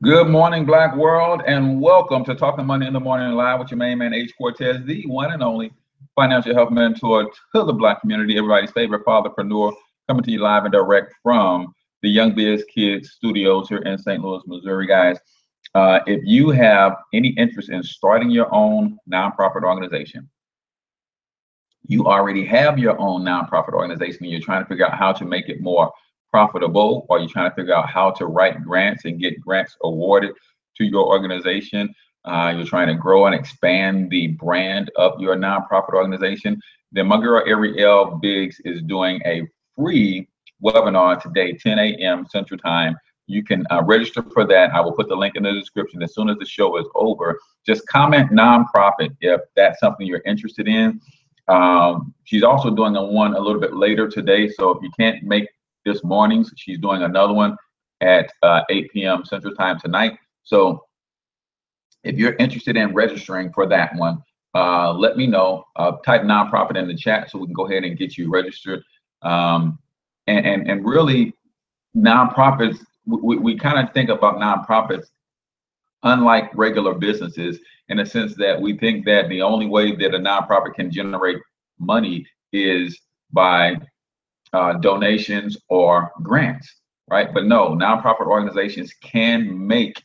Good morning, Black world, and welcome to Talking Money in the Morning Live with your main man, H Cortez, the one and only financial health mentor to the Black community, everybody's favorite fatherpreneur, coming to you live and direct from the Young Biz Kids studios here in St. Louis, Missouri, guys. If you have any interest in starting your own nonprofit organization, you already have your own nonprofit organization and you're trying to figure out how to make it more profitable, or you're trying to figure out how to write grants and get grants awarded to your organization, you're trying to grow and expand the brand of your nonprofit organization, then my girl Ariel Biggs is doing a free webinar today, 10 a.m. Central Time. You can register for that. I will put the link in the description as soon as the show is over. Just comment nonprofit if that's something you're interested in. She's also doing one a little bit later today, so if you can't make this morning, she's doing another one at 8 p.m. Central Time tonight. So if you're interested in registering for that one, let me know. Type nonprofit in the chat so we can go ahead and get you registered. And really, nonprofits, we kind of think about nonprofits unlike regular businesses, in the sense that we think that the only way that a nonprofit can generate money is by donations or grants, right? But no, nonprofit organizations can make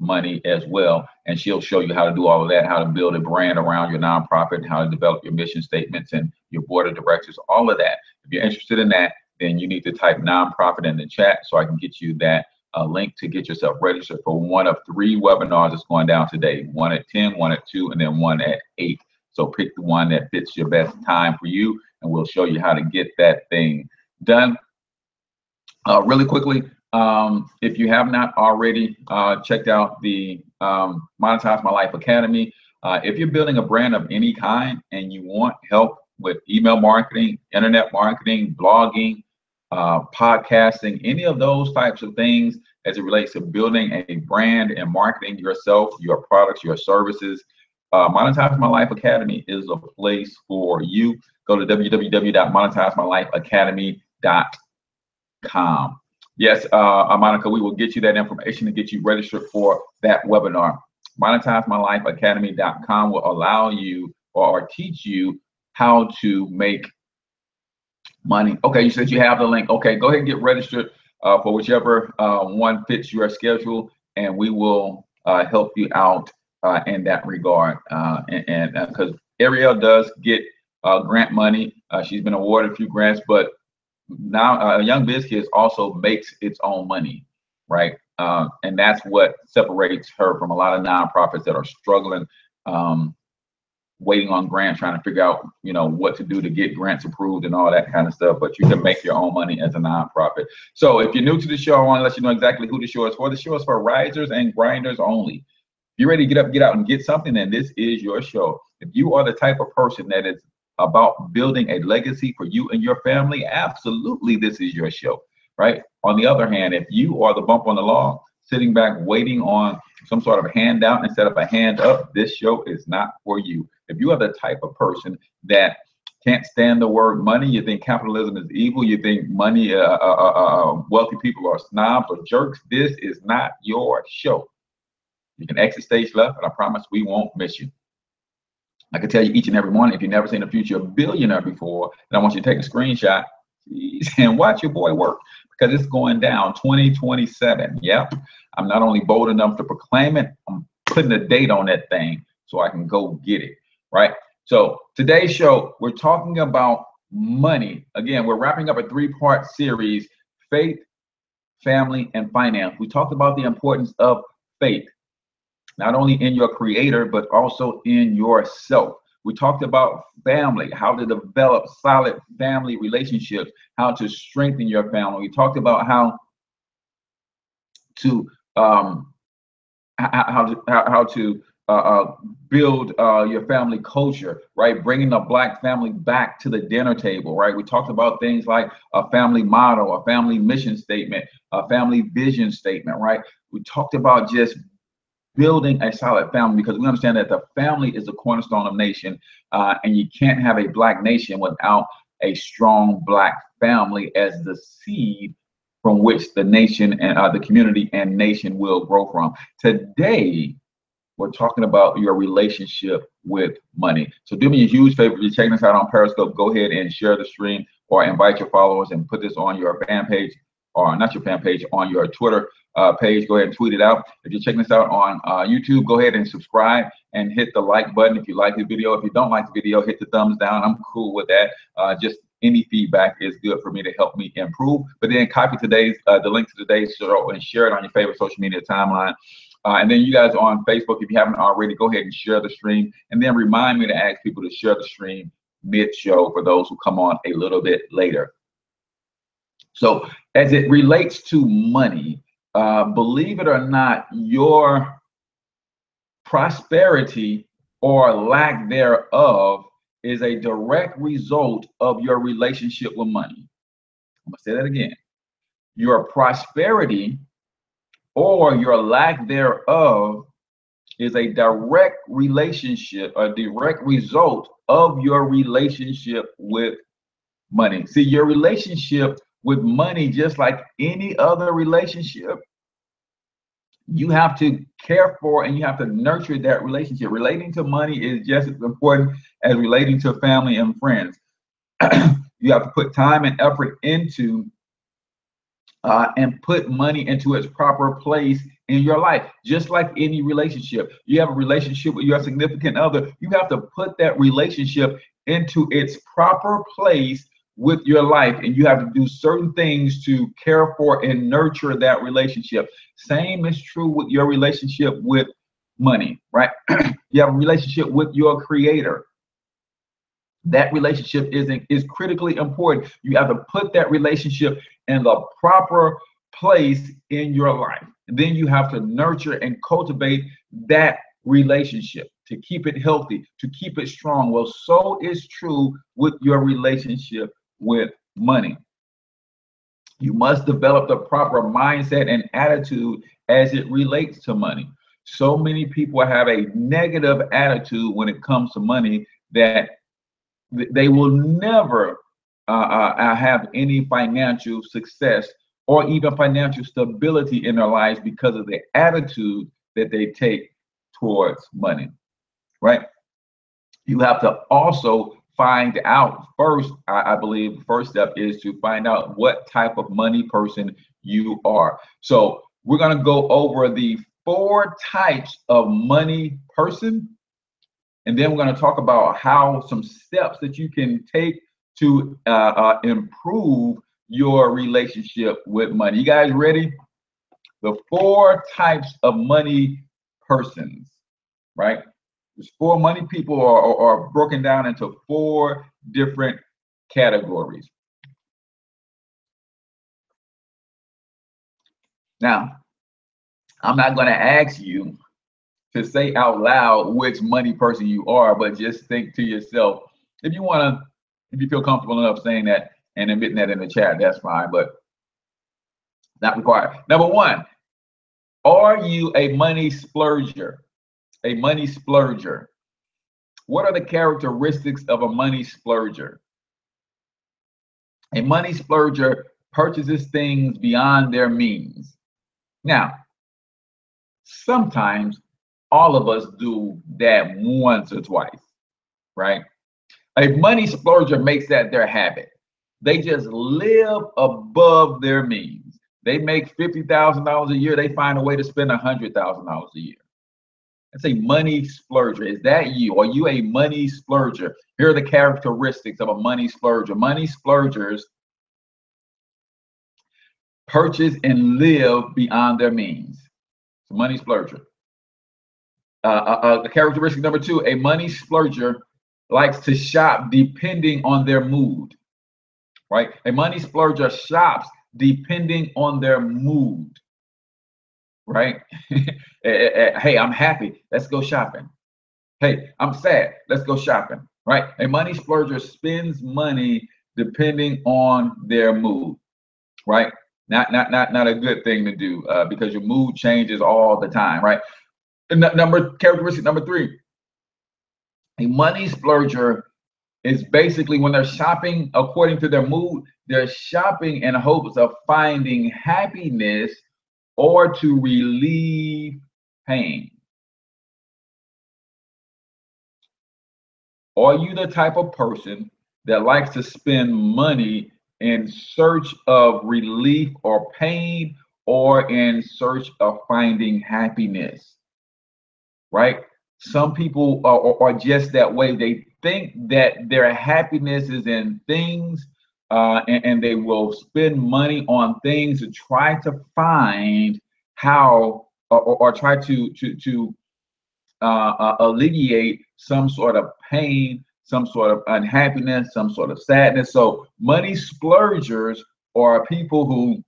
money as well, and she'll show you how to do all of that, how to build a brand around your nonprofit, how to develop your mission statements and your board of directors, all of that. If you're interested in that, then you need to type nonprofit in the chat so I can get you that link to get yourself registered for one of 3 webinars that's going down today, one at 10, one at 2, and then one at 8. So pick the one that fits your best time for you, and we'll show you how to get that thing done. Really quickly, if you have not already checked out the Monetize My Life Academy, if you're building a brand of any kind and you want help with email marketing, internet marketing, blogging, podcasting, any of those types of things as it relates to building a brand and marketing yourself, your products, your services, Monetize My Life Academy is a place for you. Go to www.monetizemylifeacademy.com. Yes, Monica, we will get you that information to get you registered for that webinar. MonetizeMyLifeAcademy.com will allow you or teach you how to make money. Okay, you said you have the link. Okay, go ahead and get registered for whichever one fits your schedule, and we will help you out in that regard. And because Ariel does get grant money, she's been awarded a few grants, but now Young Biz Kids also makes its own money, right? And that's what separates her from a lot of nonprofits that are struggling, waiting on grants, trying to figure out, what to do to get grants approved and all that kind of stuff. But you can make your own money as a nonprofit. So if you're new to the show, I want to let you know exactly who the show is for. The show is for risers and grinders only. If you're ready to get up, get out, and get something, then this is your show. If you are the type of person that is about building a legacy for you and your family, absolutely this is your show, right? On the other hand, if you are the bump on the log, sitting back waiting on some sort of handout instead of a hand up, this show is not for you. If you are the type of person that can't stand the word money, you think capitalism is evil, you think money, wealthy people are snobs or jerks, this is not your show. You can exit stage left, and I promise we won't miss you. I can tell you each and every morning, if you've never seen a future billionaire before, then I want you to take a screenshot and watch your boy work, because it's going down 2027. Yep. I'm not only bold enough to proclaim it, I'm putting a date on that thing so I can go get it, right? So today's show, we're talking about money. Again, we're wrapping up a 3-part series, faith, family, and finance. We talked about the importance of faith, not only in your creator, but also in yourself. We talked about family, how to develop solid family relationships, how to strengthen your family. We talked about how to build your family culture, right? Bringing the Black family back to the dinner table, right? We talked about things like a family motto, a family mission statement, a family vision statement, right? We talked about just building a solid family, because we understand that the family is the cornerstone of nation, and you can't have a Black nation without a strong Black family as the seed from which the nation and the community and nation will grow from. Today, we're talking about your relationship with money. So do me a huge favor. If you're checking us out on Periscope, go ahead and share the stream or invite your followers and put this on your fan page, or not your fan page, on your Twitter page. Go ahead and tweet it out. If you're checking us out on YouTube, go ahead and subscribe and hit the like button if you like the video. If you don't like the video, hit the thumbs down. I'm cool with that. Just any feedback is good for me to help me improve. But then copy today's the link to today's show and share it on your favorite social media timeline. And then you guys on Facebook, if you haven't already, go ahead and share the stream. And then remind me to ask people to share the stream mid-show for those who come on a little bit later. So as it relates to money, believe it or not, your prosperity or lack thereof is a direct result of your relationship with money. I'm gonna say that again. Your prosperity or your lack thereof is a direct relationship, a direct result of your relationship with money. See, your relationship with money, just like any other relationship, you have to care for and you have to nurture that relationship. Relating to money is just as important as relating to family and friends. You have to put time and effort into and put money into its proper place in your life. Just like any relationship, you have a relationship with your significant other, you have to put that relationship into its proper place with your life, and you have to do certain things to care for and nurture that relationship. Same is true with your relationship with money, right? You have a relationship with your creator. That relationship is critically important. You have to put that relationship in the proper place in your life. And then you have to nurture and cultivate that relationship to keep it healthy, to keep it strong. Well, so is true with your relationship with money. You must develop the proper mindset and attitude as it relates to money. So many people have a negative attitude when it comes to money that they will never have any financial success or even financial stability in their lives because of the attitude that they take towards money, right? You have to also find out first, I believe the first step is to find out what type of money person you are. So we're going to go over the 4 types of money person. And then we're going to talk about how some steps that you can take to improve your relationship with money. You guys ready? The 4 types of money persons, right? There's 4 money people are broken down into 4 different categories. Now, I'm not going to ask you to say out loud which money person you are, but just think to yourself. If you want to, if you feel comfortable enough saying that and admitting that in the chat, that's fine, but not required. Number 1, are you a money splurger? A money splurger. What are the characteristics of a money splurger? A money splurger purchases things beyond their means. Now, sometimes all of us do that once or twice, right? A money splurger makes that their habit. They just live above their means. They make $50,000 a year. They find a way to spend $100,000 a year. That's a money splurger. Is that you? Are you a money splurger? Here are the characteristics of a money splurger. Money splurgers purchase and live beyond their means. It's a money splurger. The characteristic number 2, a money splurger likes to shop depending on their mood, right? A money splurger shops depending on their mood, right? Hey, I'm happy. Let's go shopping. Hey, I'm sad. Let's go shopping, right? A money splurger spends money depending on their mood, right? Not a good thing to do because your mood changes all the time, right? Characteristic number 3, a money splurger It's basically when they're shopping according to their mood, they're shopping in hopes of finding happiness or to relieve pain. Are you the type of person that likes to spend money in search of relief or pain, or in search of finding happiness? Right? Some people are just that way. They think that their happiness is in things, and they will spend money on things to try to find how, or try to alleviate some sort of pain, some sort of unhappiness, some sort of sadness. So money splurgers are people who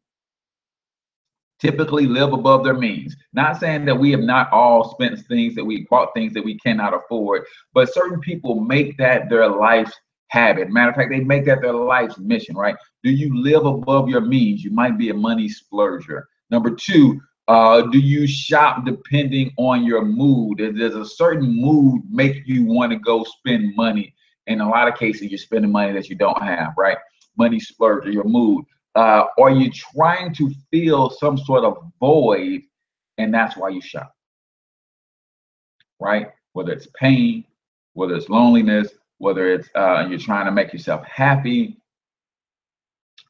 typically live above their means. Not saying that we have not all spent things that we bought things that we cannot afford, but certain people make that their life's habit. Matter of fact, they make that their life's mission, right? Do you live above your means? You might be a money splurger. Number two, do you shop depending on your mood? Does a certain mood make you want to go spend money? In a lot of cases, you're spending money that you don't have, right? Money splurger, your mood. Are you trying to fill some sort of void, and that's why you shop, right? Whether it's pain, whether it's loneliness, whether it's you're trying to make yourself happy,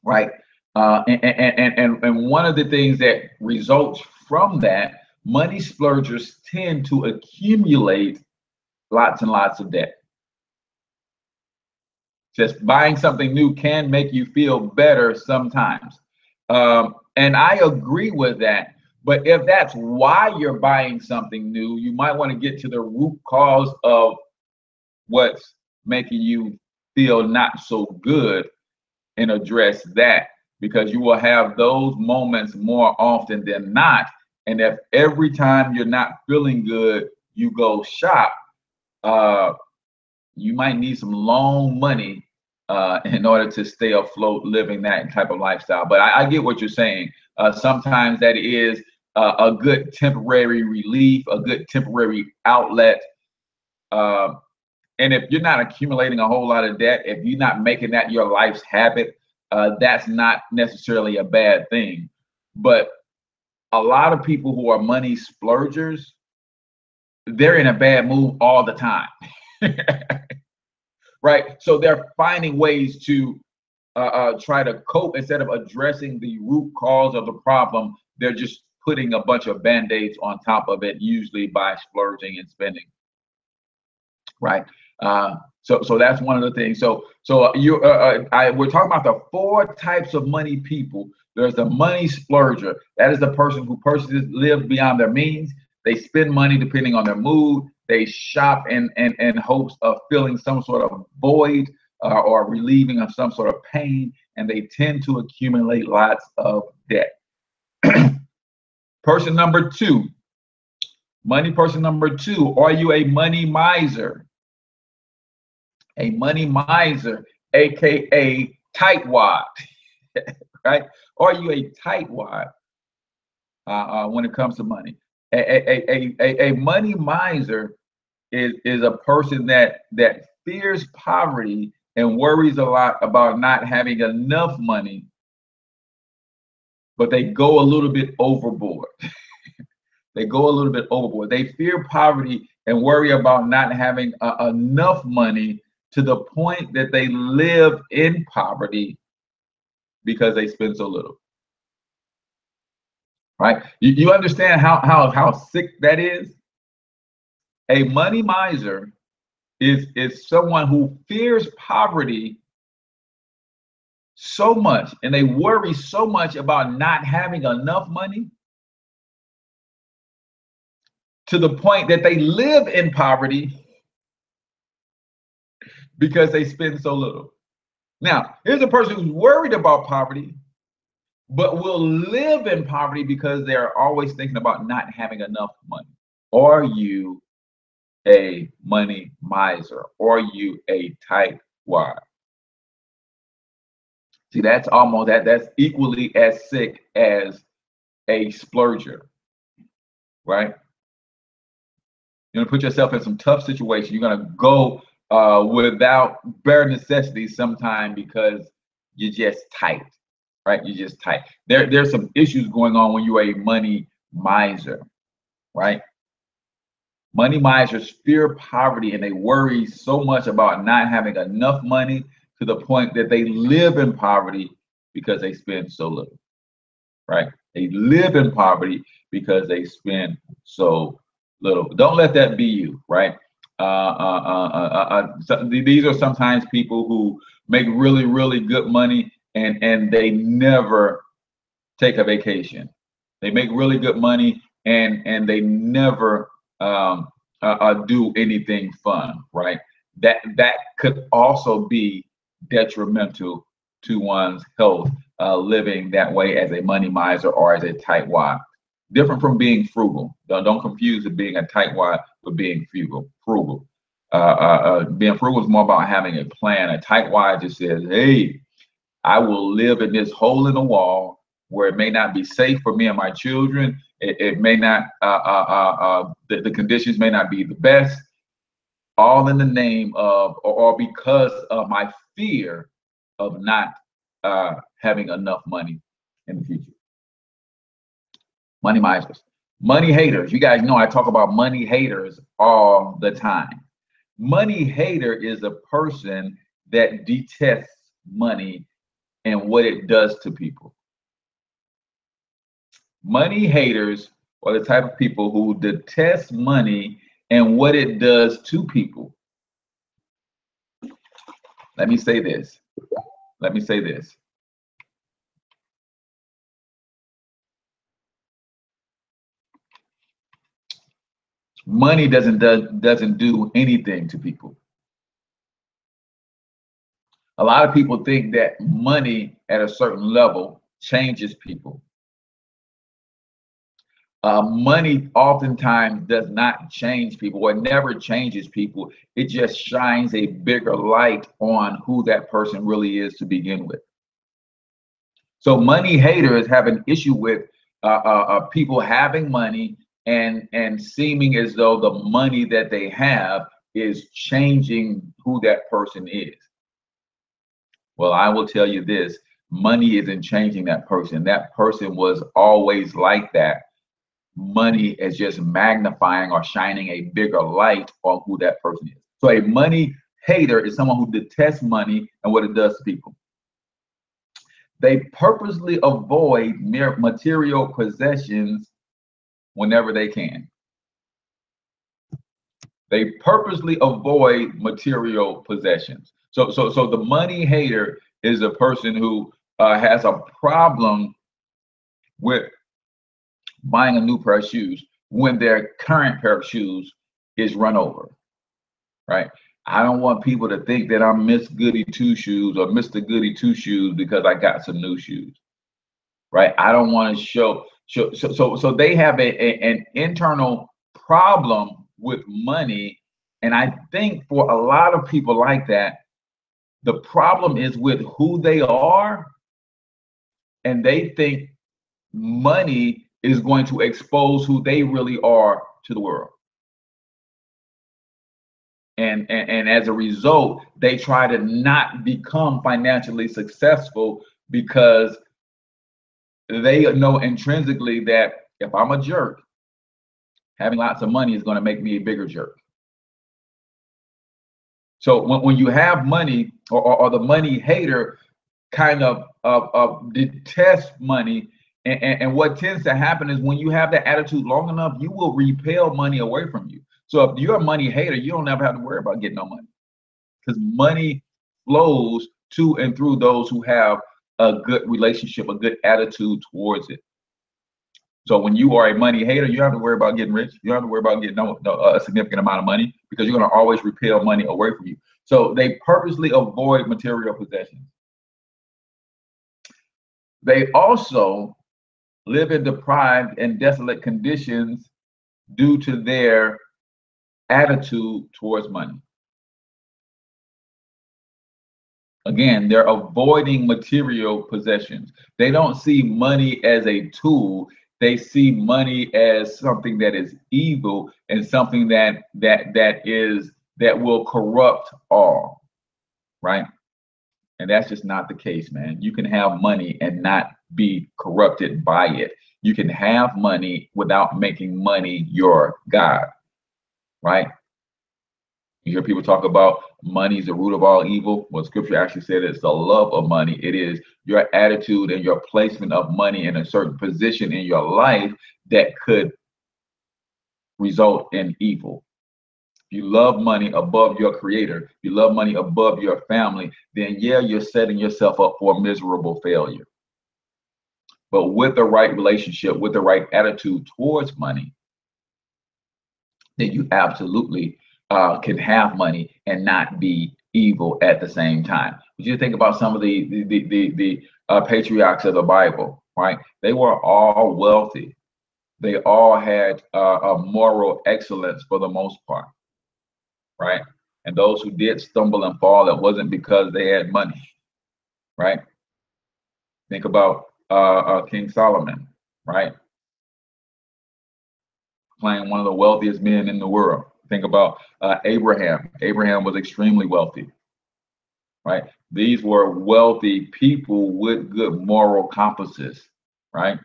right? And one of the things that results from that, money splurgers tend to accumulate lots and lots of debt. Just buying something new can make you feel better sometimes. And I agree with that. But if that's why you're buying something new, you might want to get to the root cause of what's making you feel not so good and address that, because you will have those moments more often than not. And if every time you're not feeling good, you go shop, you might need some loan money in order to stay afloat living that type of lifestyle. But I get what you're saying. Sometimes that is a good temporary relief, a good temporary outlet. And if you're not accumulating a whole lot of debt, if you're not making that your life's habit, that's not necessarily a bad thing. But a lot of people who are money splurgers, they're in a bad mood all the time. Right? So they're finding ways to try to cope instead of addressing the root cause of the problem. They're just putting a bunch of band-aids on top of it, usually by splurging and spending. Right? So that's one of the things. So we're talking about the 4 types of money people. There's the money splurger. That is the person who lives beyond their means. They spend money depending on their mood. They shop in hopes of filling some sort of void or relieving of some sort of pain, and they tend to accumulate lots of debt. Person number 2, money person number 2, are you a money miser? A money miser, aka tightwad, right? Are you a tightwad when it comes to money? A money miser is a person that fears poverty and worries a lot about not having enough money, but they go a little bit overboard. They go a little bit overboard. They fear poverty and worry about not having enough money to the point that they live in poverty because they spend so little. Right? You understand how sick that is? A money miser is someone who fears poverty so much, and they worry so much about not having enough money to the point that they live in poverty because they spend so little. Now, here's a person who's worried about poverty, but will live in poverty because they're always thinking about not having enough money. Are you a money miser? Are you a tightwad? See, that's equally as sick as a splurger, right? You're gonna put yourself in some tough situation. You're gonna go without bare necessity sometimes because you're just tight, right? You're just tight. There's some issues going on when you're a money miser, right? Money misers fear poverty and they worry so much about not having enough money to the point that they live in poverty because they spend so little, right? They live in poverty because they spend so little. Don't let that be you, right? So these are sometimes people who make really, really good money and they never take a vacation. They make really good money and they never do anything fun, right? That could also be detrimental to one's health, living that way as a money miser or as a tightwad. Different from being frugal. Don't confuse being a tightwad with being frugal. Being frugal is more about having a plan. A tightwad just says, "Hey, I will live in this hole in the wall where it may not be safe for me and my children. It may not, the conditions may not be the best, all in the name of, or because of my fear of not having enough money in the future." Money misers. Money haters. You guys know I talk about money haters all the time. Money hater is a person that detests money and what it does to people. Money haters are the type of people who detest money and what it does to people. Let me say this. Let me say this. Money doesn't do anything to people. A lot of people think that money at a certain level changes people. Money oftentimes does not change people, or never changes people. It just shines a bigger light on who that person really is to begin with. So money haters have an issue with people having money and seeming as though the money that they have is changing who that person is. Well, I will tell you this, money isn't changing that person. That person was always like that. Money is just magnifying or shining a bigger light on who that person is. So a money hater is someone who detests money and what it does to people. They purposely avoid mere material possessions whenever they can. They purposely avoid material possessions. So the money hater is a person who has a problem with buying a new pair of shoes when their current pair of shoes is run over, right? I don't want people to think that I'm Miss Goody Two Shoes or Mr. Goody Two Shoes because I got some new shoes, right? I don't want to show. So they have an internal problem with money, and I think for a lot of people like that, the problem is with who they are, and they think money is going to expose who they really are to the world. And as a result, they try to not become financially successful because they know intrinsically that if I'm a jerk, having lots of money is going to make me a bigger jerk. So when you have money, or the money hater kind of detests money, and what tends to happen is when you have that attitude long enough, you will repel money away from you. So if you're a money hater, you don't ever have to worry about getting no money, because money flows to and through those who have a good relationship, a good attitude towards it. So when you are a money hater, you don't have to worry about getting rich. You don't have to worry about getting a significant amount of money, because you're going to always repel money away from you. So they purposely avoid material possessions. They also live in deprived and desolate conditions due to their attitude towards money. Again, they're avoiding material possessions. They don't see money as a tool. They see money as something that is evil and something that is that will corrupt all, right? And that's just not the case, man. You can have money and not be corrupted by it. You can have money without making money your God, right? You hear people talk about money is the root of all evil. Well, scripture actually said it's the love of money. It is your attitude and your placement of money in a certain position in your life that could result in evil. If you love money above your creator, you love money above your family, then yeah, you're setting yourself up for a miserable failure. But with the right relationship, with the right attitude towards money, then you absolutely can have money and not be evil at the same time. But you think about some of the patriarchs of the Bible, right? They were all wealthy. They all had a moral excellence for the most part, right? And those who did stumble and fall, it wasn't because they had money, right? Think about King Solomon, right? Playing one of the wealthiest men in the world. Think about Abraham. Abraham was extremely wealthy, right? These were wealthy people with good moral compasses, right?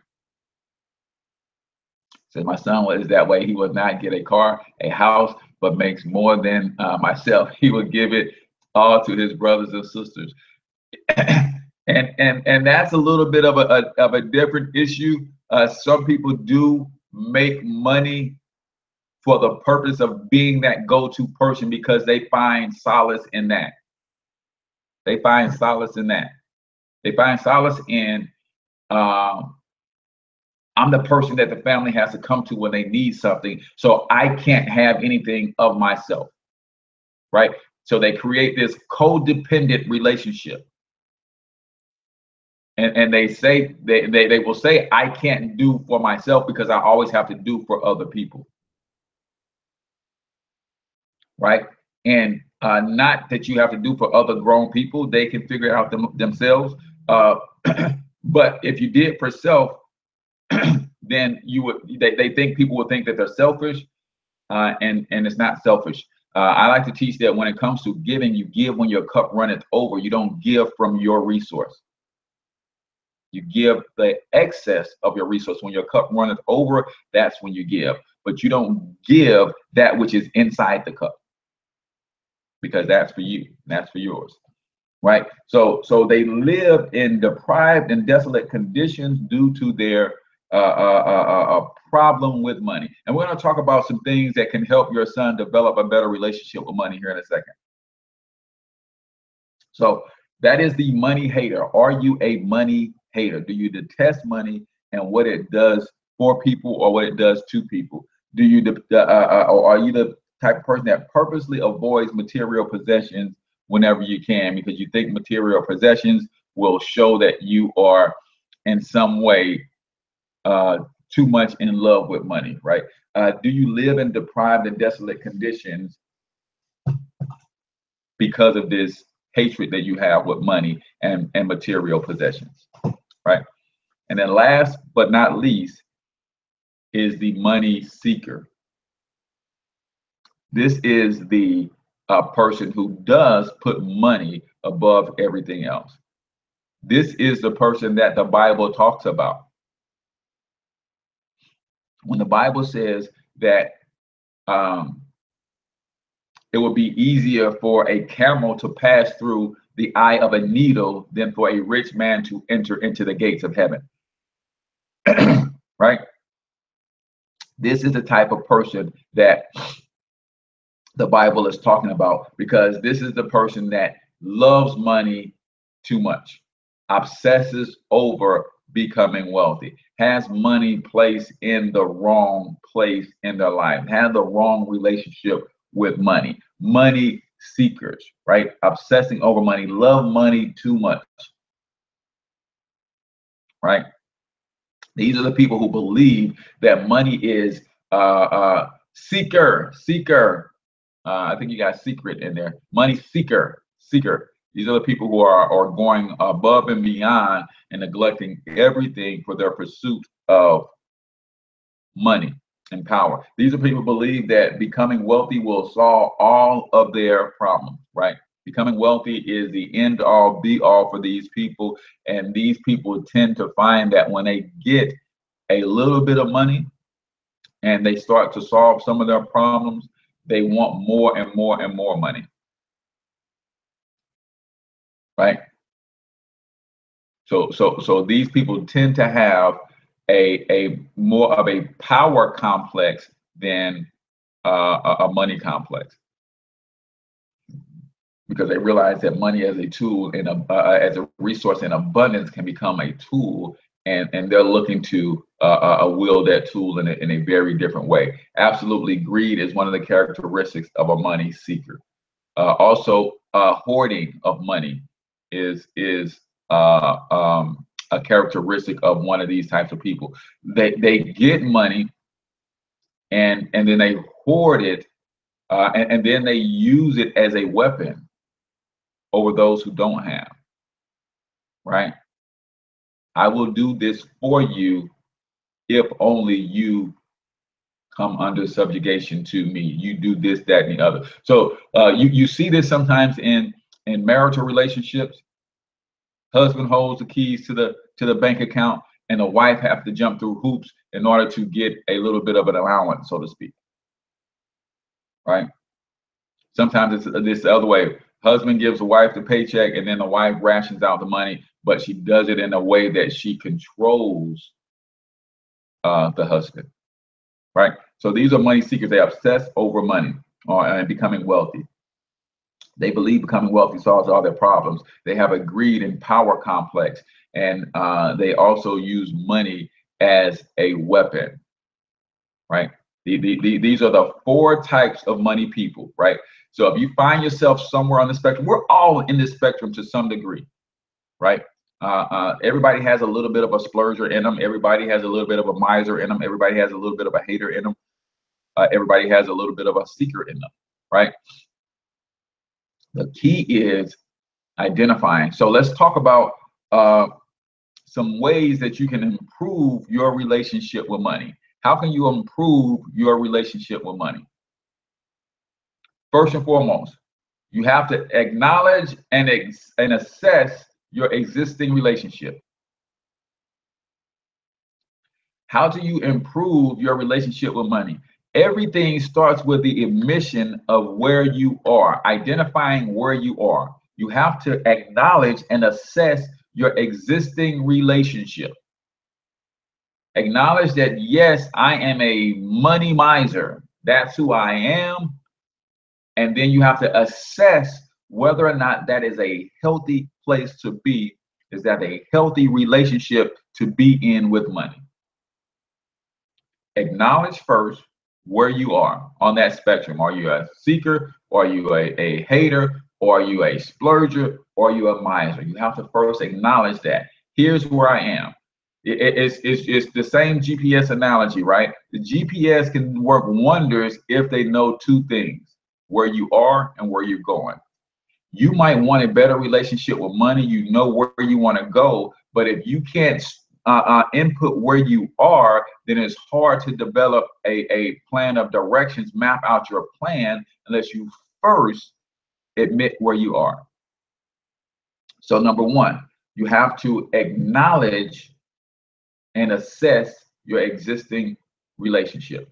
Said my son was that way. He would not get a car, a house, but makes more than myself. He would give it all to his brothers and sisters. and that's a little bit of a different issue. Some people do make money for the purpose of being that go-to person because they find solace in that. They find solace in that. They find solace in I'm the person that the family has to come to when they need something, so I can't have anything of myself, right? So they create this codependent relationship. And they say they will say, I can't do for myself because I always have to do for other people, right? And not that you have to do for other grown people, they can figure it out themselves. But if you did for self, then you would they think people would think that they're selfish, and it's not selfish. I like to teach that when it comes to giving, you give when your cup runneth over. You don't give from your resource. You give the excess of your resource. When your cup runneth over, that's when you give. But you don't give that which is inside the cup, because that's for you. That's for yours, right? So they live in deprived and desolate conditions due to their problem with money. And we're going to talk about some things that can help your son develop a better relationship with money here in a second. So that is the money hater. Are you a money hater? Do you detest money and what it does for people or what it does to people? Do you or are you the type of person that purposely avoids material possessions whenever you can because you think material possessions will show that you are in some way too much in love with money, right? Do you live in deprived and desolate conditions because of this hatred that you have with money and material possessions, right? And then last but not least is the money seeker. This is the person who does put money above everything else. This is the person that the Bible talks about. When the Bible says that it would be easier for a camel to pass through the eye of a needle than for a rich man to enter into the gates of heaven. Right? This is the type of person that the Bible is talking about, because this is the person that loves money too much, obsesses over becoming wealthy, has money placed in the wrong place in their life, has the wrong relationship with money. Money seekers, right? Obsessing over money, love money too much, right? These are the people who believe that money is seeker. I think you got secret in there. Money seeker. These are the people who are going above and beyond and neglecting everything for their pursuit of money. and power. These are people who believe that becoming wealthy will solve all of their problems, right? Becoming wealthy is the end all be all for these people. And these people tend to find that when they get a little bit of money and they start to solve some of their problems, they want more and more and more money, right? So these people tend to have a more of a power complex than a money complex, because they realize that money as a tool and as a resource in abundance can become a tool, and they're looking to wield that tool in a very different way. Absolutely, greed is one of the characteristics of a money seeker. Also, hoarding of money is a characteristic of one of these types of people. They get money and then they hoard it, and then they use it as a weapon over those who don't have, right? I will do this for you if only you come under subjugation to me. You do this, that, and the other. So you see this sometimes in marital relationships. Husband holds the keys to the bank account, and the wife have to jump through hoops in order to get a little bit of an allowance, so to speak, right? Sometimes it's this the other way. Husband gives the wife the paycheck, and then the wife rations out the money, but she does it in a way that she controls the husband, right? So these are money seekers. They obsess over money and becoming wealthy. They believe becoming wealthy solves all their problems. They have a greed and power complex, and they also use money as a weapon, right? These are the four types of money people, right? So if you find yourself somewhere on the spectrum, we're all in this spectrum to some degree, right? Everybody has a little bit of a splurger in them. Everybody has a little bit of a miser in them. Everybody has a little bit of a hater in them. Everybody has a little bit of a seeker in them, right? The key is identifying. So let's talk about some ways that you can improve your relationship with money. How can you improve your relationship with money? First and foremost, you have to acknowledge and assess your existing relationship. How do you improve your relationship with money? Everything starts with the admission of where you are, identifying where you are. You have to acknowledge and assess your existing relationship. Acknowledge that, yes, I am a money miser. That's who I am. And then you have to assess whether or not that is a healthy place to be. Is that a healthy relationship to be in with money? Acknowledge first where you are on that spectrum. Are you a seeker? Or are you a hater? Or are you a splurger? Or are you a miser? You have to first acknowledge that. Here's where I am. It's the same GPS analogy, right? The GPS can work wonders if they know two things: where you are and where you're going. You might want a better relationship with money. You know where you want to go, but if you can't input where you are, then it's hard to develop a plan of directions, map out your plan, unless you first admit where you are. So number one, you have to acknowledge and assess your existing relationship.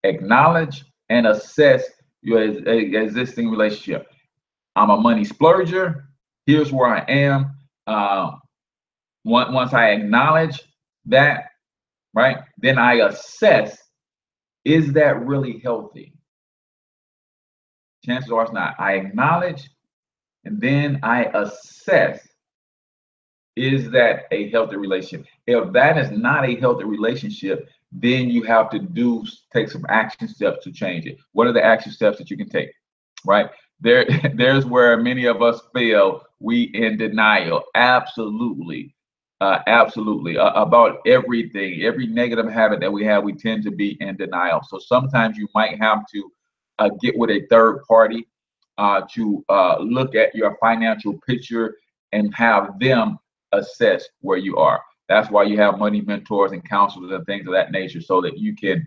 Acknowledge and assess your existing relationship. I'm a money splurger. Here's where I am. Once I acknowledge that, right, then I assess, is that really healthy? Chances are it's not. I acknowledge and then I assess, is that a healthy relationship? If that is not a healthy relationship, then you have to take some action steps to change it. What are the action steps that you can take, right? There's where many of us fail. We in denial. Absolutely. Absolutely. About everything, every negative habit that we have, we tend to be in denial. So sometimes you might have to get with a third party to look at your financial picture and have them assess where you are. That's why you have money mentors and counselors and things of that nature, so that you can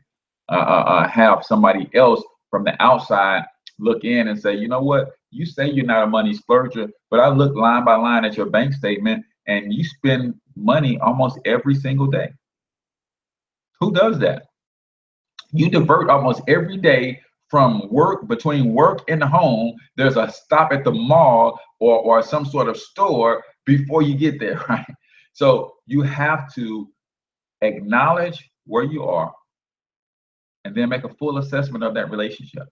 have somebody else from the outside look in and say, you know what, you say you're not a money splurger, but I look line by line at your bank statement and you spend money almost every single day. Who does that? You divert almost every day from work, between work and home. There's a stop at the mall or some sort of store before you get there, right? So you have to acknowledge where you are and then make a full assessment of that relationship.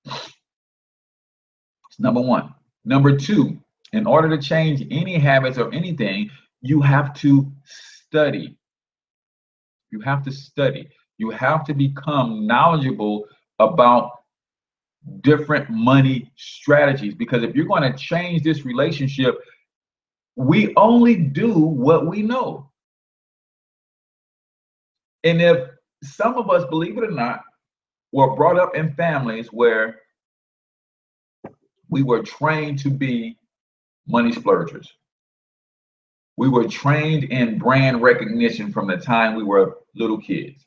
It's number one. Number two, in order to change any habits or anything, you have to study. You have to study. You have to become knowledgeable about different money strategies, because if you're going to change this relationship, we only do what we know. And if some of us, believe it or not, were brought up in families where we were trained to be money splurgers. We were trained in brand recognition from the time we were little kids,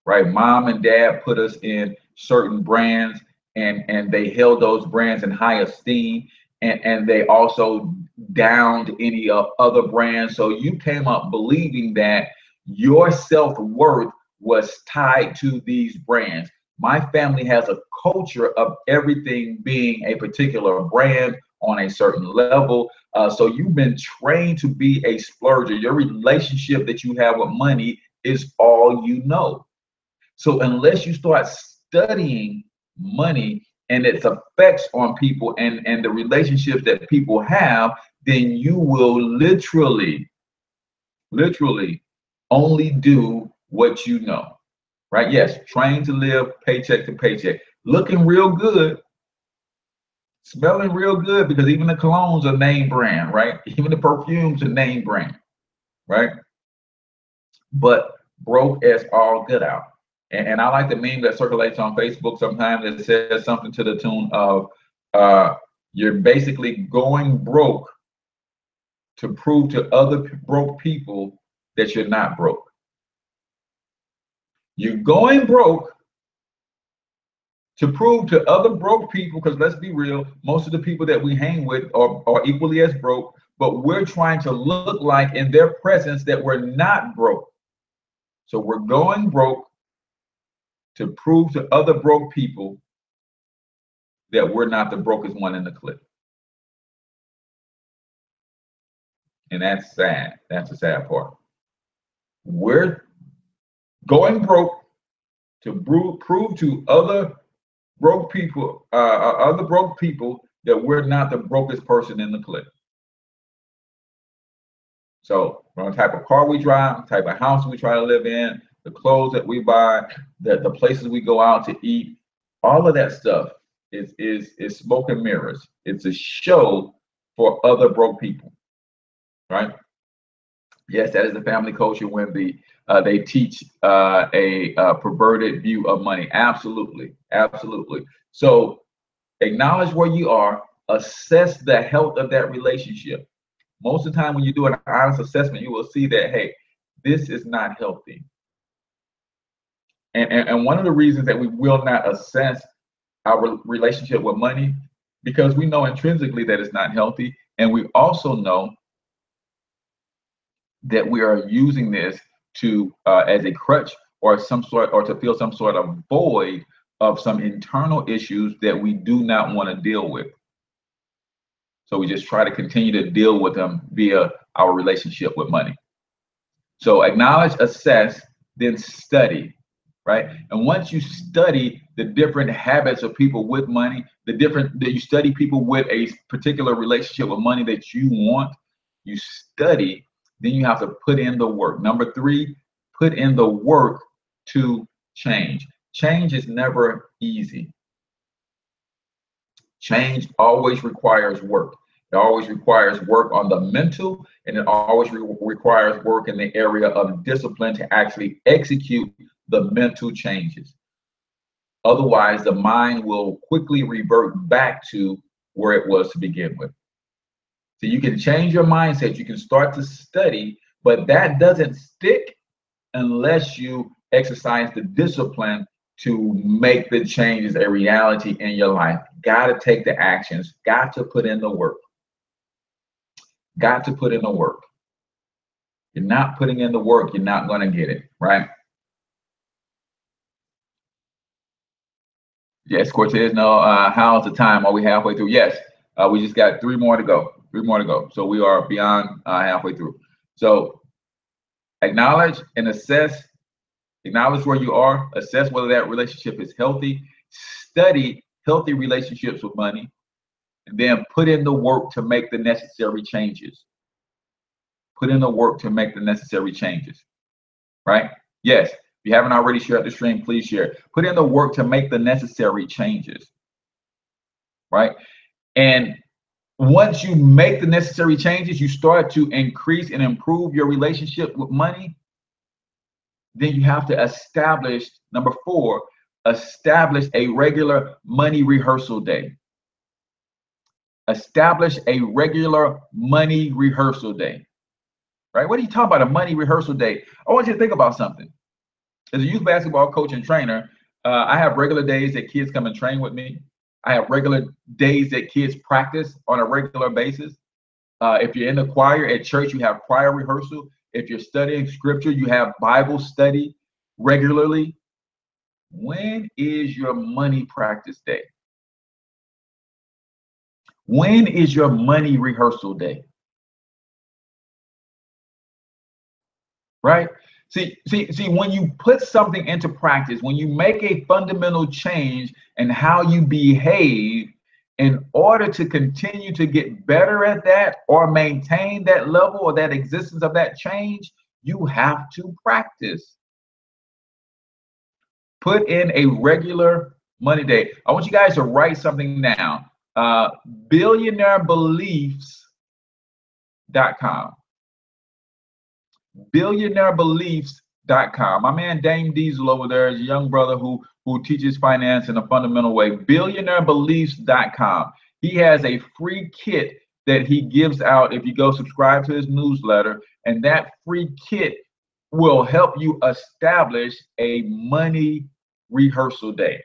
right? Mom and dad put us in certain brands, and they held those brands in high esteem, and they also downed any other brands. So you came up believing that your self-worth was tied to these brands. My family has a culture of everything being a particular brand on a certain level. So you've been trained to be a splurger. Your relationship that you have with money is all you know. So unless you start studying money and its effects on people and the relationships that people have, then you will literally only do what you know, right? Yes, trained to live paycheck to paycheck, looking real good, smelling real good, because even the colognes are name brand, right? Even the perfumes are name brand, right? But broke as all get out. And I like the meme that circulates on Facebook sometimes that says something to the tune of, you're basically going broke to prove to other broke people that you're not broke. You're going broke to prove to other broke people, because let's be real, most of the people that we hang with are equally as broke, but we're trying to look like in their presence that we're not broke. So we're going broke to prove to other broke people that we're not the brokest one in the clique. And that's sad. That's the sad part. We're going broke to prove to other broke people that we're not the brokest person in the clique. So from the type of car we drive, the type of house we try to live in, the clothes that we buy, the places we go out to eat, all of that stuff is smoke and mirrors. It's a show for other broke people, right? Yes, that is the family culture when they teach a perverted view of money. Absolutely, absolutely. So acknowledge where you are, assess the health of that relationship. Most of the time when you do an honest assessment, you will see that, hey, this is not healthy. And one of the reasons that we will not assess our relationship with money, because we know intrinsically that it's not healthy, and we also know that we are using this to as a crutch or some sort, or to fill some sort of void of some internal issues that we do not want to deal with. So we just try to continue to deal with them via our relationship with money. So acknowledge, assess, then study, right? And once you study the different habits of people with money, you study people with a particular relationship with money that you want, you study, then you have to put in the work. Number three, put in the work to change. Change is never easy. Change always requires work. It always requires work on the mental, and it always requires work in the area of discipline to actually execute the mental changes. Otherwise, the mind will quickly revert back to where it was to begin with. So you can change your mindset, you can start to study, but that doesn't stick unless you exercise the discipline to make the changes a reality in your life. Got to take the actions, got to put in the work. Got to put in the work. You're not putting in the work, you're not going to get it, right? Yes, Cortez. No, how's the time? Are we halfway through? Yes, we just got 3 more to go. 3 more to go. So we are beyond halfway through. So acknowledge and assess. Acknowledge where you are. Assess whether that relationship is healthy. Study healthy relationships with money. And then put in the work to make the necessary changes. Put in the work to make the necessary changes. Right? Yes. If you haven't already shared the stream, please share. Put in the work to make the necessary changes. Right? And once you make the necessary changes, you start to increase and improve your relationship with money. Then you have to establish, number 4, establish a regular money rehearsal day. Establish a regular money rehearsal day. Right? What are you talking about, a money rehearsal day? I want you to think about something. As a youth basketball coach and trainer, I have regular days that kids come and train with me. I have regular days that kids practice on a regular basis. If you're in the choir at church, you have choir rehearsal. If you're studying scripture, you have Bible study regularly. When is your money practice day? When is your money rehearsal day? Right? See, when you put something into practice, when you make a fundamental change in how you behave, in order to continue to get better at that or maintain that level or that existence of that change, you have to practice. Put in a regular money day. I want you guys to write something down. Billionairebeliefs.com. Billionairebeliefs.com. My man Dame Diesel over there is a young brother who teaches finance in a fundamental way. Billionairebeliefs.com. He has a free kit that he gives out if you go subscribe to his newsletter, and that free kit will help you establish a money rehearsal day.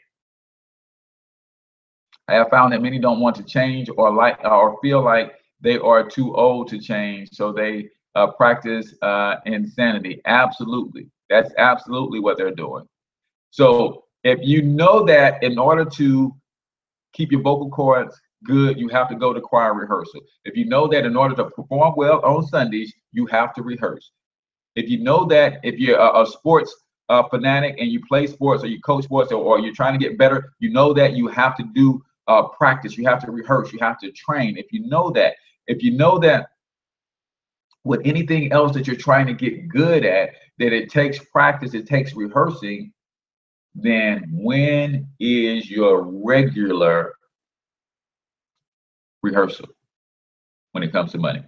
I have found that many don't want to change or feel like they are too old to change, so they practice insanity. Absolutely. That's absolutely what they're doing. So if you know that in order to keep your vocal cords good, you have to go to choir rehearsal. If you know that in order to perform well on Sundays, you have to rehearse. If you know that if you're a sports fanatic and you play sports or you coach sports or you're trying to get better, you know that you have to do practice, you have to rehearse, you have to train. If you know that with anything else that you're trying to get good at, that it takes practice, it takes rehearsing, then when is your regular rehearsal when it comes to money?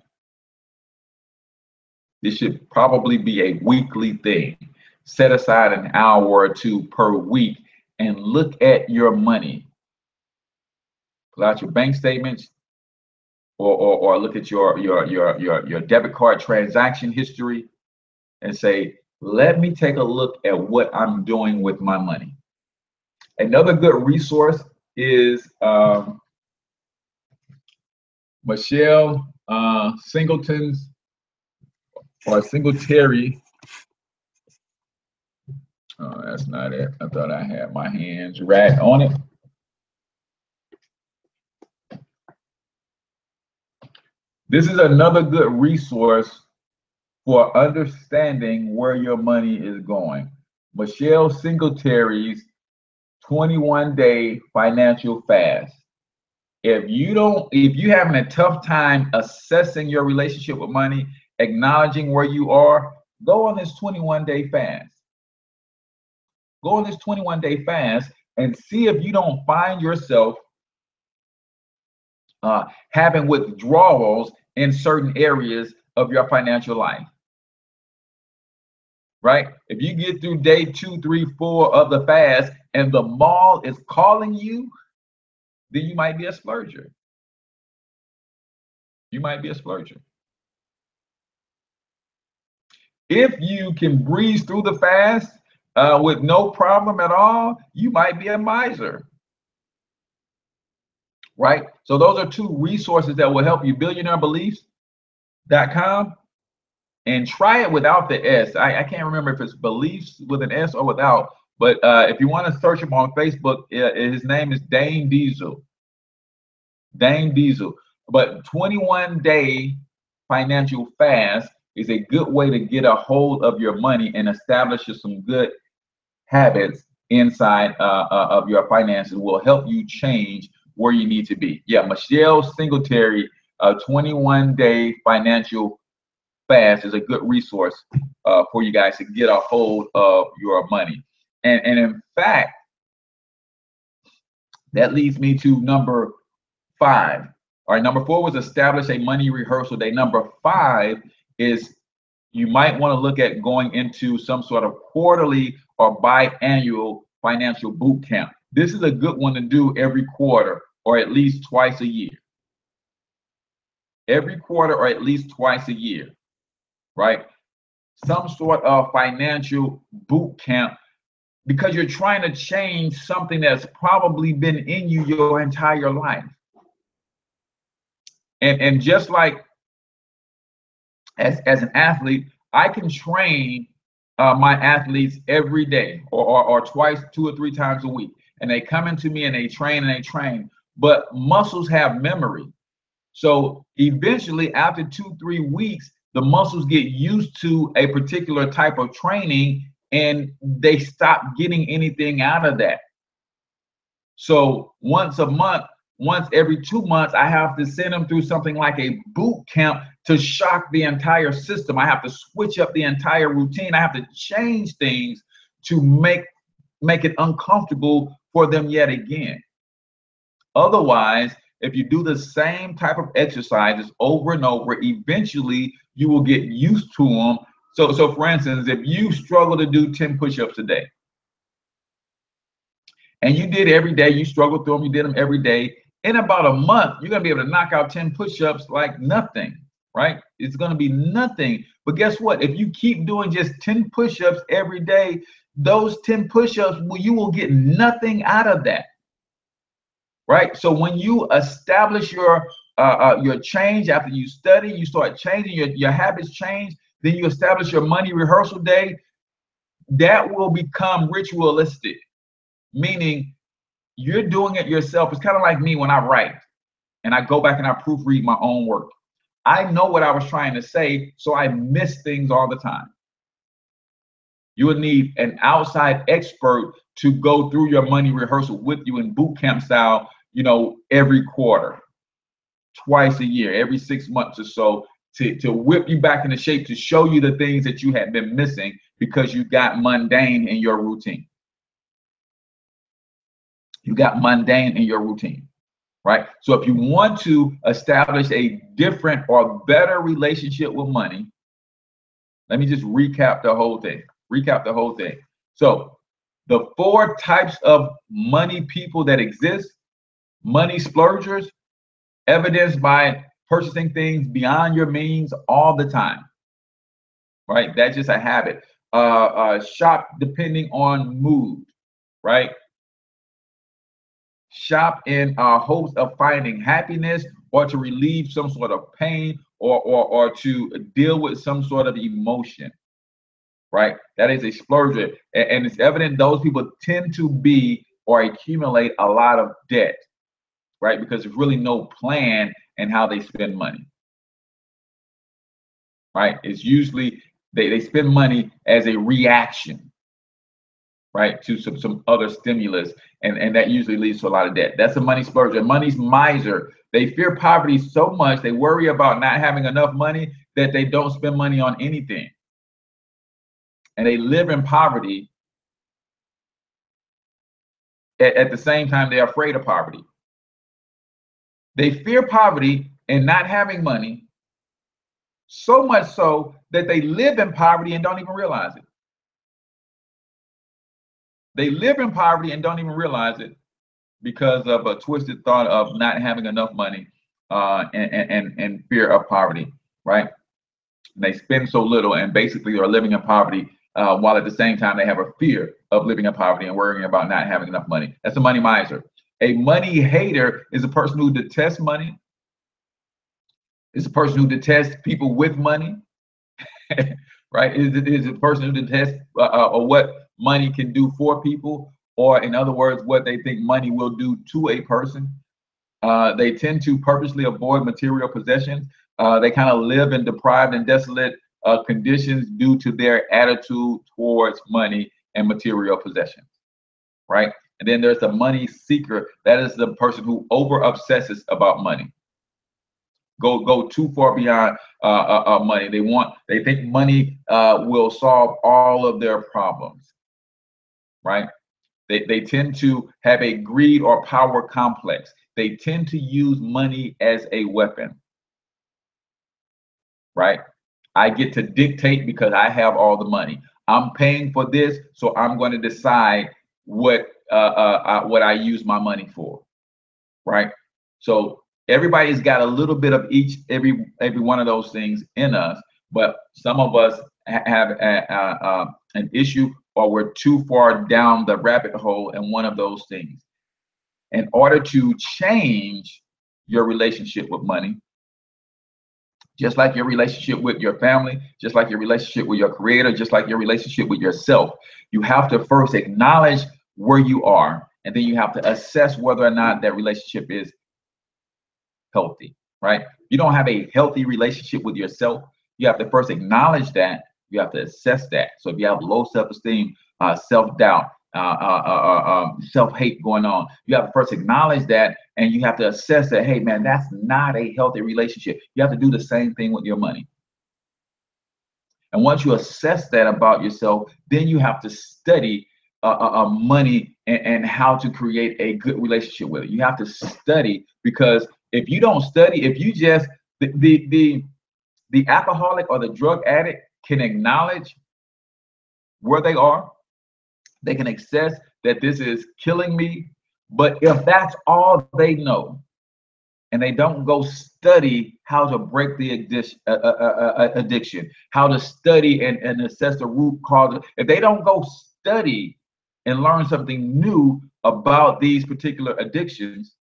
This should probably be a weekly thing. Set aside an hour or 2 per week and look at your money. Pull out your bank statements or look at your debit card transaction history and say, let me take a look at what I'm doing with my money. Another good resource is Michelle Singleton's or Singletary. Oh, that's not it. I thought I had my hands right on it. This is another good resource for understanding where your money is going. Michelle Singletary's 21-day financial fast. If you're having a tough time assessing your relationship with money, acknowledging where you are, go on this 21-day fast. Go on this 21-day fast and see if you don't find yourself having withdrawals in certain areas of your financial life. Right? If you get through day 2, 3, 4 of the fast and the mall is calling you, then you might be a splurger. You might be a splurger. If you can breeze through the fast with no problem at all, you might be a miser, right? So those are two resources that will help you. Billionairebeliefs.com, and try it without the S. I can't remember if it's beliefs with an S or without, but if you want to search him on Facebook, his name is Dane Diesel. Dane Diesel. But 21-day financial fast is a good way to get a hold of your money and establish some good habits inside of your finances. Will help you change where you need to be. Yeah, Michelle Singletary, 21-day financial fast is a good resource for you guys to get a hold of your money. And in fact, that leads me to number 5. All right, number 4 was establish a money rehearsal day. Number 5 is you might want to look at going into some sort of quarterly or biannual financial boot camp. This is a good one to do every quarter or at least twice a year. Every quarter or at least twice a year, right? Some sort of financial boot camp, because you're trying to change something that's probably been in you your entire life. And just like as an athlete, I can train my athletes every day or twice, 2 or 3 times a week. And they come into me and they train, but muscles have memory. So eventually after 2-3 weeks, the muscles get used to a particular type of training and they stop getting anything out of that. So once a month, once every 2 months, I have to send them through something like a boot camp to shock the entire system. I have to switch up the entire routine. I have to change things to make it uncomfortable for them yet again. Otherwise, if you do the same type of exercises over and over, eventually you will get used to them. So for instance, if you struggle to do 10 push-ups a day, and you did every day, you struggled through them, you did them every day, in about a month, you're gonna be able to knock out 10 push-ups like nothing, right? It's gonna be nothing. But guess what? If you keep doing just 10 push-ups every day, those 10 push-ups, you will get nothing out of that, right? So when you establish your change after you study, you start changing, your habits change, then you establish your money rehearsal day, that will become ritualistic, meaning you're doing it yourself. It's kind of like me when I write and I go back and I proofread my own work. I know what I was trying to say, so I miss things all the time. You would need an outside expert to go through your money rehearsal with you in boot camp style, every quarter, twice a year, every 6 months or so, to whip you back into shape, to show you the things that you had been missing because you got mundane in your routine. You got mundane in your routine, right? So if you want to establish a different or better relationship with money, let me just recap the whole thing. So the 4 types of money people that exist: money splurgers, evidenced by purchasing things beyond your means all the time, right? That's just a habit. Shop depending on mood, right? Shop in hopes of finding happiness or to relieve some sort of pain or to deal with some sort of emotion, right? That is a splurger. And it's evident those people tend to be or accumulate a lot of debt, right? Because there's really no plan in how they spend money, right? It's usually they spend money as a reaction, right, to some other stimulus, and that usually leads to a lot of debt. That's a money splurger. Money's miser. They fear poverty so much, they worry about not having enough money that they don't spend money on anything. And they live in poverty at the same time they're afraid of poverty. They fear poverty and not having money so much so that they live in poverty and don't even realize it. They live in poverty and don't even realize it because of a twisted thought of not having enough money and fear of poverty, right? They spend so little and basically are living in poverty while at the same time they have a fear of living in poverty and worrying about not having enough money. That's a money miser. A money hater is a person who detests money. Is a person who detests people with money, right? Is a person who detests or what money can do for people, or in other words, what they think money will do to a person. They tend to purposely avoid material possessions. They kind of live in deprived and desolate conditions due to their attitude towards money and material possessions, right? And then there's the money seeker. That is the person who over obsesses about money. Go too far beyond money. They think money will solve all of their problems, right? They tend to have a greed or power complex. They tend to use money as a weapon, right? I get to dictate because I have all the money. I'm paying for this, so I'm going to decide what I use my money for, right? So everybody's got a little bit of every one of those things in us, but some of us have an issue, or we're too far down the rabbit hole in one of those things. In order to change your relationship with money, just like your relationship with your family, just like your relationship with your creator, just like your relationship with yourself, you have to first acknowledge where you are, and then you have to assess whether or not that relationship is healthy, right? You don't have a healthy relationship with yourself. You have to first acknowledge that. You have to assess that. So if you have low self-esteem, self-doubt, self-hate going on, you have to first acknowledge that, and you have to assess that, hey man, that's not a healthy relationship. You have to do the same thing with your money. And once you assess that about yourself, then you have to study money and how to create a good relationship with it. You have to study, because if you don't study, if you just the alcoholic or the drug addict can acknowledge where they are. They can assess that this is killing me. But if that's all they know, and they don't go study how to break the addiction, how to study and assess the root cause, if they don't go study and learn something new about these particular addictions,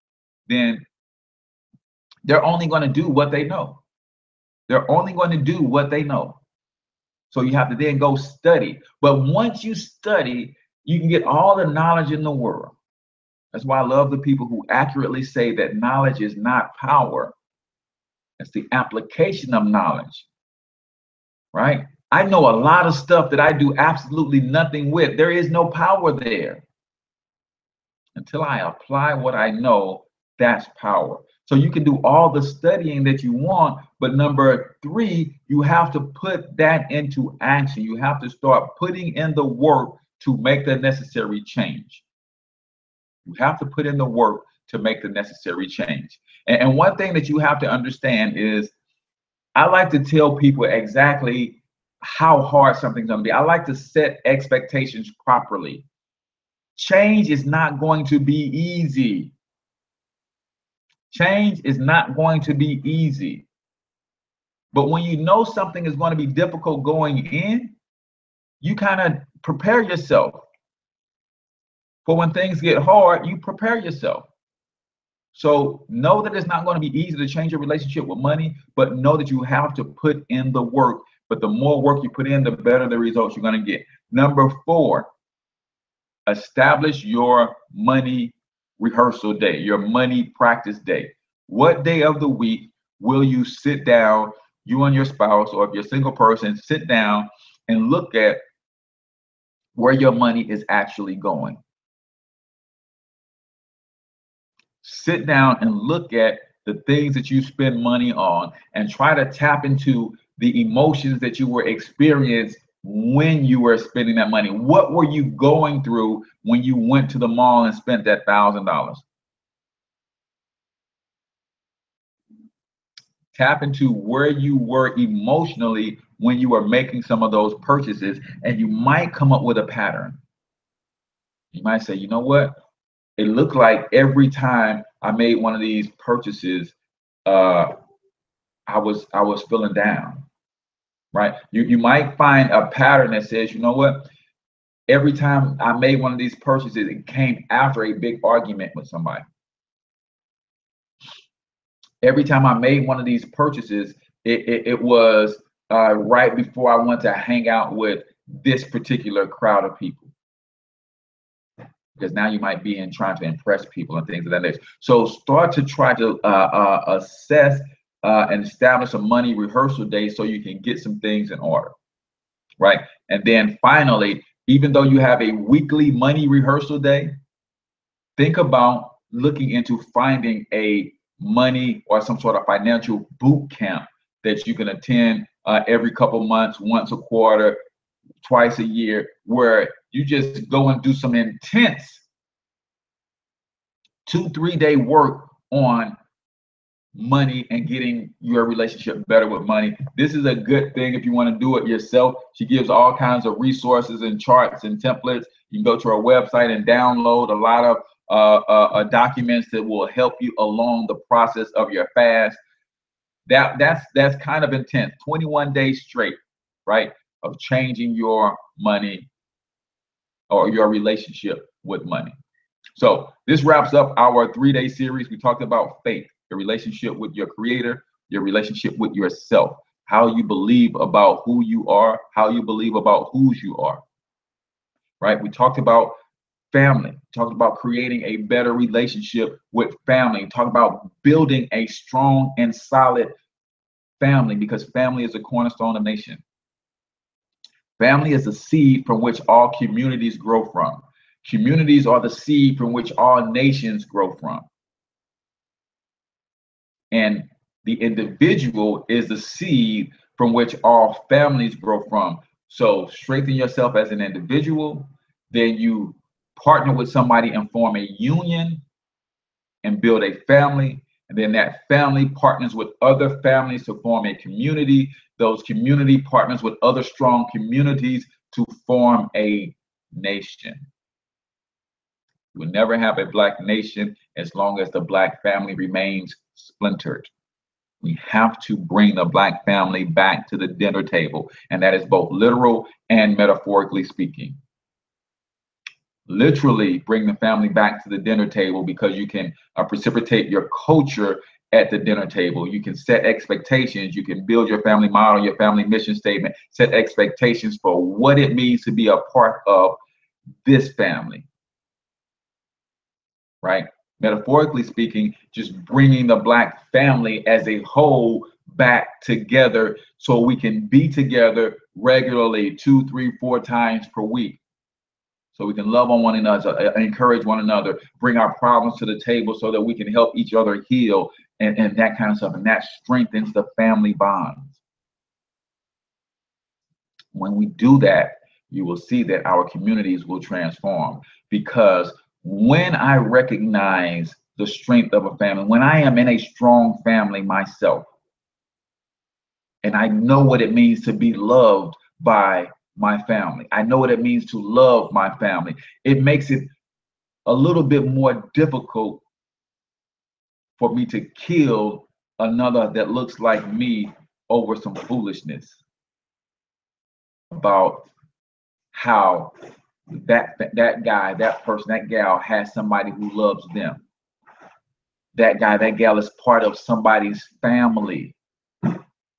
then they're only going to do what they know. They're only going to do what they know. So you have to then go study. But once you study, you can get all the knowledge in the world. That's why I love the people who accurately say that knowledge is not power. It's the application of knowledge, right? I know a lot of stuff that I do absolutely nothing with. There is no power there. Until I apply what I know, that's power. So you can do all the studying that you want, but number 3, you have to put that into action. You have to start putting in the work to make the necessary change. You have to put in the work to make the necessary change. And one thing that you have to understand is, I like to tell people exactly how hard something's going to be. I like to set expectations properly. Change is not going to be easy. Change is not going to be easy. But when you know something is going to be difficult going in, you kind of prepare yourself. For when things get hard, you prepare yourself. So know that it's not going to be easy to change your relationship with money, but know that you have to put in the work. But the more work you put in, the better the results you're going to get. Number 4, establish your money rehearsal day, your money practice day. What day of the week will you sit down, you and your spouse, or if you're a single person, sit down and look at where your money is actually going? Sit down and look at the things that you spend money on and try to tap into the emotions that you were experiencing when you were spending that money. What were you going through when you went to the mall and spent that $1,000? Tap into where you were emotionally when you were making some of those purchases, and you might come up with a pattern. You might say, you know what? It looked like every time I made one of these purchases, I was feeling down. right? You might find a pattern that says, you know what? Every time I made one of these purchases, it came after a big argument with somebody. Every time I made one of these purchases, it was right before I went to hang out with this particular crowd of people. Because now you might be in trying to impress people and things of that nature. So start to try to assess and establish a money rehearsal day so you can get some things in order, right? And then finally, even though you have a weekly money rehearsal day, think about looking into finding a money or some sort of financial boot camp that you can attend every couple months, once a quarter, twice a year, where you just go and do some intense 2-3 day work on money and getting your relationship better with money. This is a good thing if you want to do it yourself. She gives all kinds of resources and charts and templates. You can go to her website and download a lot of documents that will help you along the process of your fast. That's kind of intense. 21 days straight, right, of changing your money or your relationship with money. So this wraps up our 3-day series. We talked about faith, your relationship with your creator, your relationship with yourself, how you believe about who you are, how you believe about whose you are, right? We talked about family, talked about creating a better relationship with family, talked about building a strong and solid family, because family is a cornerstone of nation. Family is the seed from which all communities grow from. Communities are the seed from which all nations grow from. And the individual is the seed from which all families grow from. So strengthen yourself as an individual, then you partner with somebody and form a union and build a family. And then that family partners with other families to form a community. Those community partners with other strong communities to form a nation. You will never have a Black nation as long as the Black family remains splintered. We have to bring the Black family back to the dinner table, and that is both literal and metaphorically speaking. Literally bring the family back to the dinner table, because you can precipitate your culture at the dinner table. You can set expectations. You can build your family model, your family mission statement, set expectations for what it means to be a part of this family. Right? Metaphorically speaking, just bringing the Black family as a whole back together so we can be together regularly 2, 3, 4 times per week. So we can love on one another, encourage one another, bring our problems to the table so that we can help each other heal and that kind of stuff. And that strengthens the family bonds. When we do that, you will see that our communities will transform, because when I recognize the strength of a family, when I am in a strong family myself, and I know what it means to be loved by my family, I know what it means to love my family, it makes it a little bit more difficult for me to kill another that looks like me over some foolishness about how that guy, that person, that gal has somebody who loves them. That guy, that gal is part of somebody's family,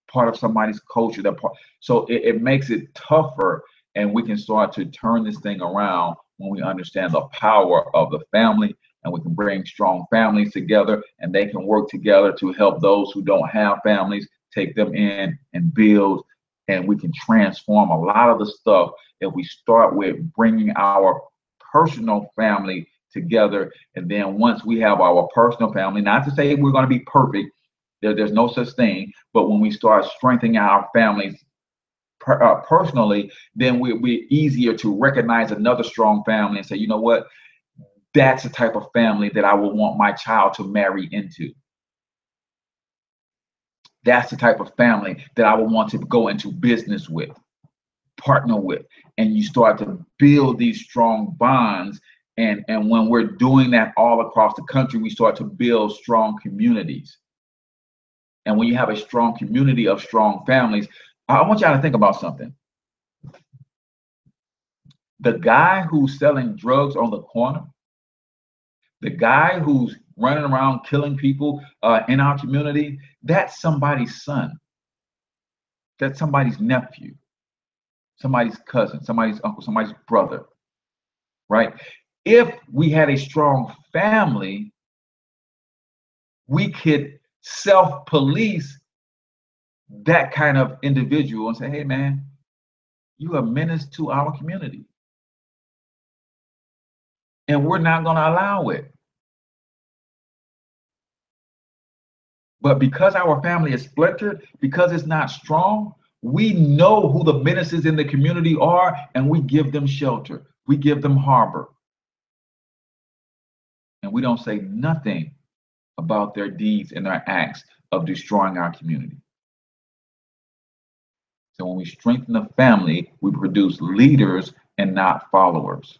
part of somebody's culture. So it makes it tougher, and we can start to turn this thing around when we understand the power of the family, and we can bring strong families together, and they can work together to help those who don't have families, take them in and build, and we can transform a lot of the stuff that we start with bringing our personal family together. And then once we have our personal family, not to say we're going to be perfect, there's no such thing, but when we start strengthening our families personally, then we're easier to recognize another strong family and say, you know what, that's the type of family that I would want my child to marry into. That's the type of family that I would want to go into business with, partner with. And you start to build these strong bonds. And when we're doing that all across the country, we start to build strong communities. And when you have a strong community of strong families, I want y'all to think about something. The guy who's selling drugs on the corner, the guy who's running around killing people in our community, that's somebody's son. That's somebody's nephew, somebody's cousin, somebody's uncle, somebody's brother, right? If we had a strong family, we could self-police that kind of individual and say, hey, man, you are a menace to our community. And we're not going to allow it. But because our family is splintered, because it's not strong, we know who the menaces in the community are, and we give them shelter. We give them harbor. And we don't say nothing about their deeds and their acts of destroying our community. So when we strengthen the family, we produce leaders and not followers.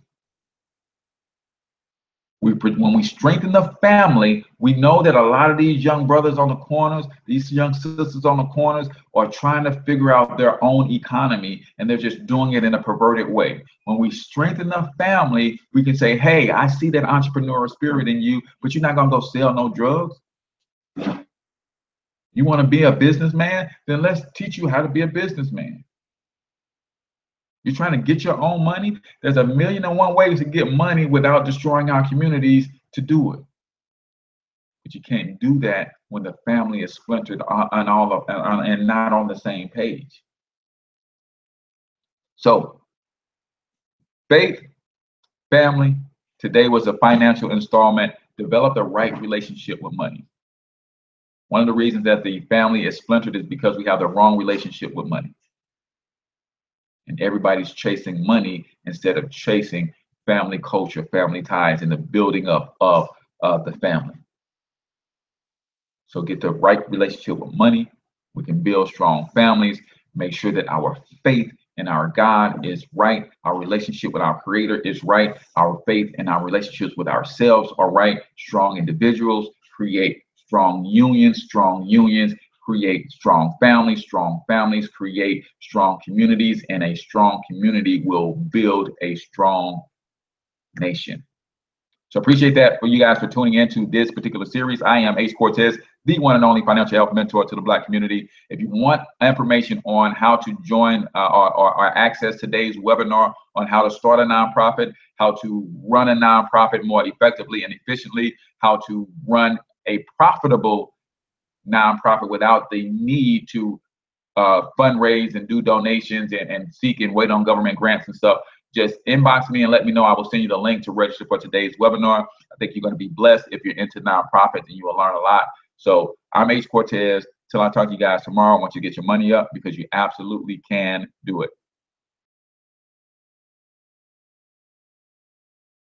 When we strengthen the family, we know that a lot of these young brothers on the corners, these young sisters on the corners are trying to figure out their own economy, and they're just doing it in a perverted way. When we strengthen the family, we can say, hey, I see that entrepreneurial spirit in you, but you're not going to go sell no drugs. You want to be a businessman? Then let's teach you how to be a businessman. You're trying to get your own money? There's 1,000,001 ways to get money without destroying our communities to do it. But you can't do that when the family is splintered and not on the same page. So, faith, family, today was a financial installment. Develop the right relationship with money. One of the reasons that the family is splintered is because we have the wrong relationship with money. And everybody's chasing money instead of chasing family culture, family ties, and the building up of the family. So get the right relationship with money. We can build strong families, make sure that our faith in our God is right, our relationship with our Creator is right, our faith and our relationships with ourselves are right. Strong individuals create strong unions create strong families create strong communities, and a strong community will build a strong nation. So appreciate that for you guys for tuning into this particular series. I am H Cortez, the one and only financial health mentor to the Black community. If you want information on how to join or access today's webinar on how to start a nonprofit, how to run a nonprofit more effectively and efficiently, how to run a profitable nonprofit without the need to fundraise and do donations and seek and wait on government grants and stuff, just inbox me and let me know. I will send you the link to register for today's webinar. I think you're going to be blessed if you're into nonprofits, and you will learn a lot. So I'm H Cortez. Till I talk to you guys tomorrow, I want you to get your money up, because you absolutely can do it.